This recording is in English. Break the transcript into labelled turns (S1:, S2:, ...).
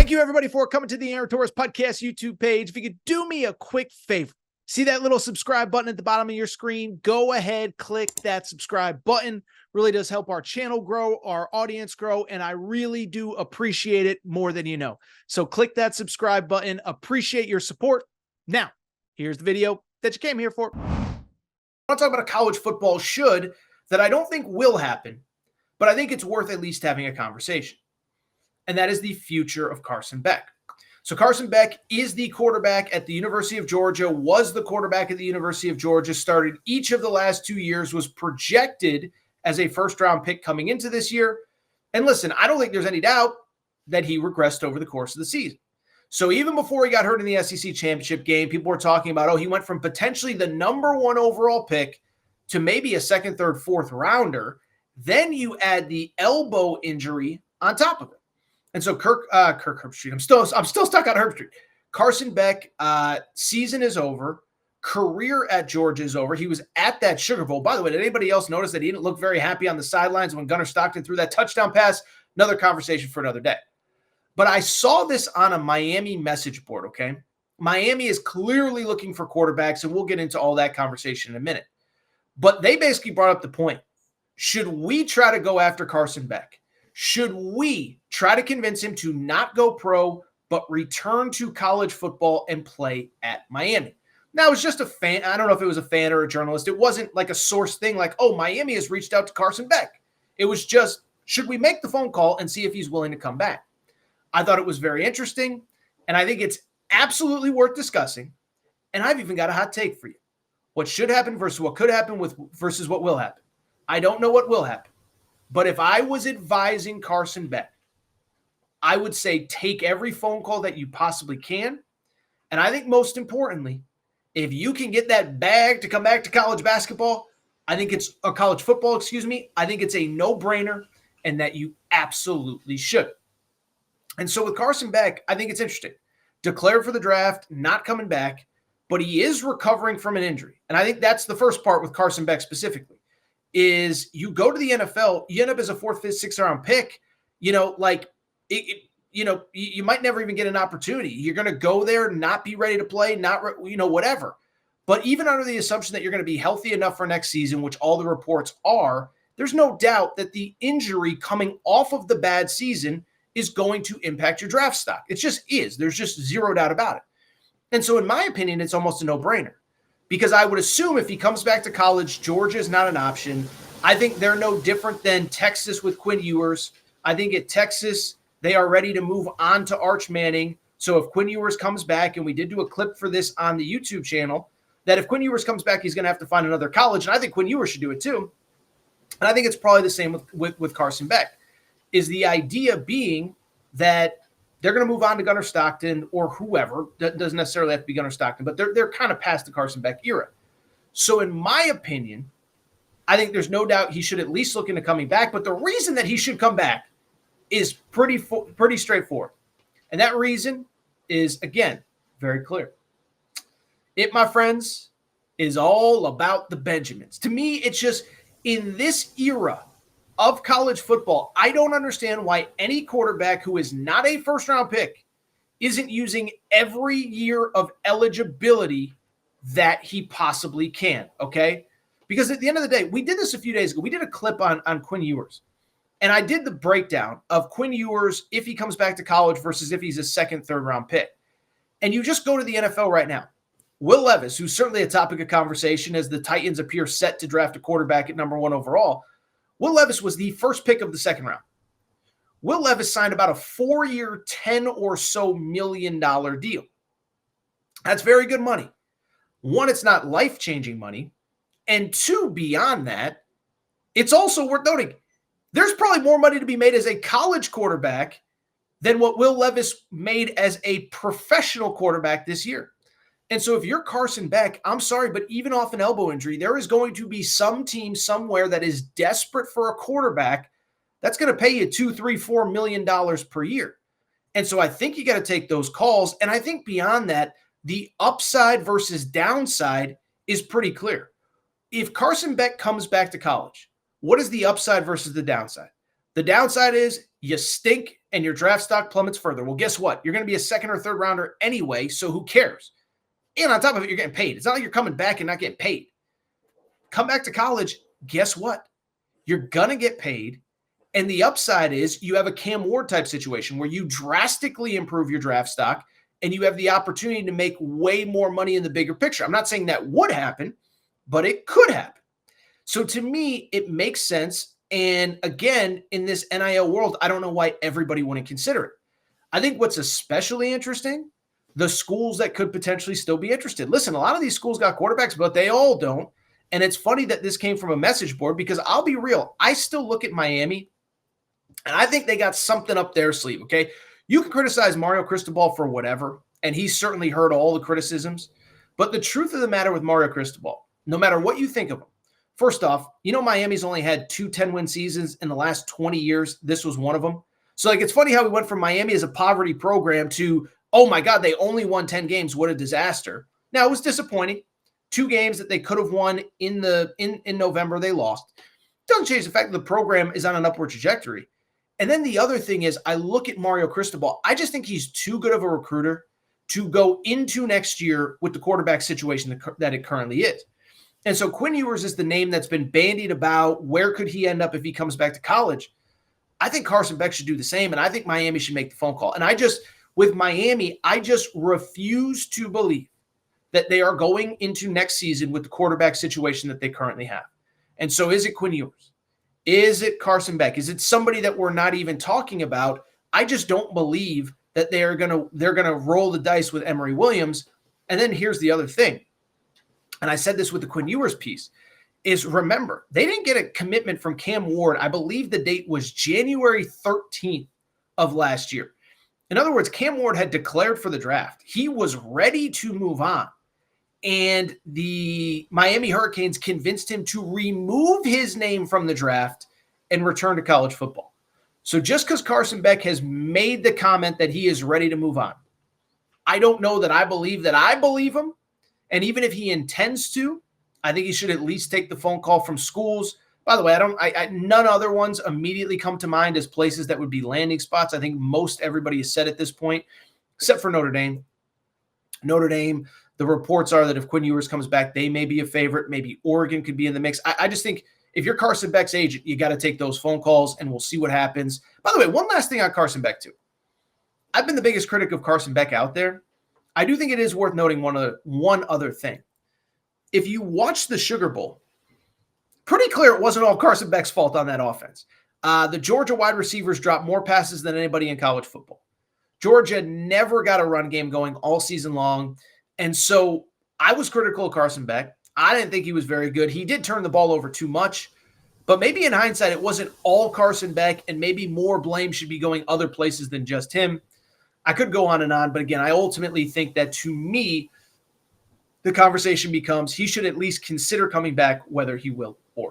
S1: Thank you, everybody, for coming to the Aaron Torres Podcast YouTube page. If you could do me a quick favor, see that little subscribe button at the bottom of your screen? Go ahead, click that subscribe button. Really does help our channel grow, our audience grow, and I really do appreciate it more than you know. So click that subscribe button. Appreciate your support. Now, here's the video that you came here for.
S2: I want to talk about a college football should that I don't think will happen, but I think it's worth at least having a conversation. And that is the future of Carson Beck. So Carson Beck is the quarterback at the University of Georgia, was the quarterback at the University of Georgia, started each of the last 2 years, was projected as a first-round pick coming into this year. And listen, I don't think there's any doubt that he regressed over the course of the season. So even before he got hurt in the SEC championship game, people were talking about, oh, he went from potentially the number 1 overall pick to maybe a second, third, fourth rounder. Then you add the elbow injury on top of it. And so Kirk Herbstreit, I'm still stuck on Herbstreit. Carson Beck, season is over. Career at Georgia is over. He was at that Sugar Bowl. By the way, did anybody else notice that he didn't look very happy on the sidelines when Gunnar Stockton threw that touchdown pass? Another conversation for another day. But I saw this on a Miami message board, okay? Miami is clearly looking for quarterbacks, and we'll get into all that conversation in a minute. But they basically brought up the point. Should we try to go after Carson Beck? Should we try to convince him to not go pro, but return to college football and play at Miami? Now, it's just a fan. I don't know if it was a fan or a journalist. It wasn't like a source thing like, oh, Miami has reached out to Carson Beck. It was just, should we make the phone call and see if he's willing to come back? I thought it was very interesting, and I think it's absolutely worth discussing. And I've even got a hot take for you. What should happen versus what could happen versus what will happen. I don't know what will happen. But if I was advising Carson Beck, I would say take every phone call that you possibly can. And I think most importantly, if you can get that bag to come back to college basketball, I think it's a college football, I think it's a no-brainer and that you absolutely should. And so with Carson Beck, I think it's interesting. Declared for the draft, not coming back, but he is recovering from an injury. And I think that's the first part with Carson Beck specifically. Is you go to the NFL, you end up as a 4th, 5th, 6th round pick, you might never even get an opportunity. You're going to go there, not be ready to play, whatever. But even under the assumption that you're going to be healthy enough for next season, which all the reports are, there's no doubt that the injury coming off of the bad season is going to impact your draft stock. It just is. There's just zero doubt about it. And so in my opinion, it's almost a no-brainer. Because I would assume if he comes back to college, Georgia is not an option. I think they're no different than Texas with Quinn Ewers. I think at Texas, they are ready to move on to Arch Manning. So if Quinn Ewers comes back, and we did do a clip for this on the YouTube channel, that if Quinn Ewers comes back, he's going to have to find another college. And I think Quinn Ewers should do it too. And I think it's probably the same with Carson Beck. Is the idea being that they're going to move on to Gunnar Stockton or whoever. That doesn't necessarily have to be Gunnar Stockton, but they're kind of past the Carson Beck era. So in my opinion, I think there's no doubt he should at least look into coming back. But the reason that he should come back is pretty straightforward. And that reason is, again, very clear. It, my friends, is all about the Benjamins. To me, it's just in this era of college football, I don't understand why any quarterback who is not a first-round pick isn't using every year of eligibility that he possibly can, okay? Because at the end of the day, we did this a few days ago. We did a clip on Quinn Ewers, and I did the breakdown of Quinn Ewers if he comes back to college versus if he's a second, third-round pick. And you just go to the NFL right now. Will Levis, who's certainly a topic of conversation as the Titans appear set to draft a quarterback at number 1 overall, Will Levis was the first pick of the second round. Will Levis signed about a 4-year, $10 or so million deal. That's very good money. 1, it's not life-changing money. And 2, beyond that, it's also worth noting, there's probably more money to be made as a college quarterback than what Will Levis made as a professional quarterback this year. And so if you're Carson Beck, I'm sorry, but even off an elbow injury, there is going to be some team somewhere that is desperate for a quarterback that's going to pay you $2, $3, $4 million per year. And so I think you got to take those calls. And I think beyond that, the upside versus downside is pretty clear. If Carson Beck comes back to college, what is the upside versus the downside? The downside is you stink and your draft stock plummets further. Well, guess what? You're going to be a second or third rounder anyway, so who cares? And on top of it, you're getting paid. It's not like you're coming back and not getting paid. Come back to college, guess what? You're going to get paid. And the upside is you have a Cam Ward type situation where you drastically improve your draft stock and you have the opportunity to make way more money in the bigger picture. I'm not saying that would happen, but it could happen. So to me, it makes sense. And again, in this NIL world, I don't know why everybody wouldn't consider it. I think what's especially interesting, the schools that could potentially still be interested. Listen, a lot of these schools got quarterbacks, but they all don't. And it's funny that this came from a message board because I'll be real. I still look at Miami and I think they got something up their sleeve, okay? You can criticize Mario Cristobal for whatever, and he's certainly heard all the criticisms. But the truth of the matter with Mario Cristobal, no matter what you think of him, first off, Miami's only had 2 10-win seasons in the last 20 years. This was one of them. So, it's funny how we went from Miami as a poverty program to, oh, my God, they only won 10 games. What a disaster. Now, it was disappointing. 2 games that they could have won in November, they lost. Doesn't change the fact that the program is on an upward trajectory. And then the other thing is I look at Mario Cristobal. I just think he's too good of a recruiter to go into next year with the quarterback situation that it currently is. And so Quinn Ewers is the name that's been bandied about. Where could he end up if he comes back to college? I think Carson Beck should do the same, and I think Miami should make the phone call. And with Miami, I just refuse to believe that they are going into next season with the quarterback situation that they currently have. And so is it Quinn Ewers? Is it Carson Beck? Is it somebody that we're not even talking about? I just don't believe that they're gonna roll the dice with Emory Williams. And then here's the other thing, and I said this with the Quinn Ewers piece, is remember, they didn't get a commitment from Cam Ward. I believe the date was January 13th of last year. In other words, Cam Ward had declared for the draft. He was ready to move on. And the Miami Hurricanes convinced him to remove his name from the draft and return to college football. So just because Carson Beck has made the comment that he is ready to move on, I don't know that I believe him. And even if he intends to, I think he should at least take the phone call from schools. By the way, none other ones immediately come to mind as places that would be landing spots. I think most everybody has said at this point, except for Notre Dame. Notre Dame, the reports are that if Quinn Ewers comes back, they may be a favorite. Maybe Oregon could be in the mix. I just think if you're Carson Beck's agent, you got to take those phone calls, and we'll see what happens. By the way, one last thing on Carson Beck, too. I've been the biggest critic of Carson Beck out there. I do think it is worth noting one other thing. If you watch the Sugar Bowl, pretty clear it wasn't all Carson Beck's fault on that offense. The Georgia wide receivers dropped more passes than anybody in college football. Georgia never got a run game going all season long. And so I was critical of Carson Beck. I didn't think he was very good. He did turn the ball over too much. But maybe in hindsight, it wasn't all Carson Beck, and maybe more blame should be going other places than just him. I could go on and on, but again, I ultimately think that to me, the conversation becomes he should at least consider coming back, whether he will or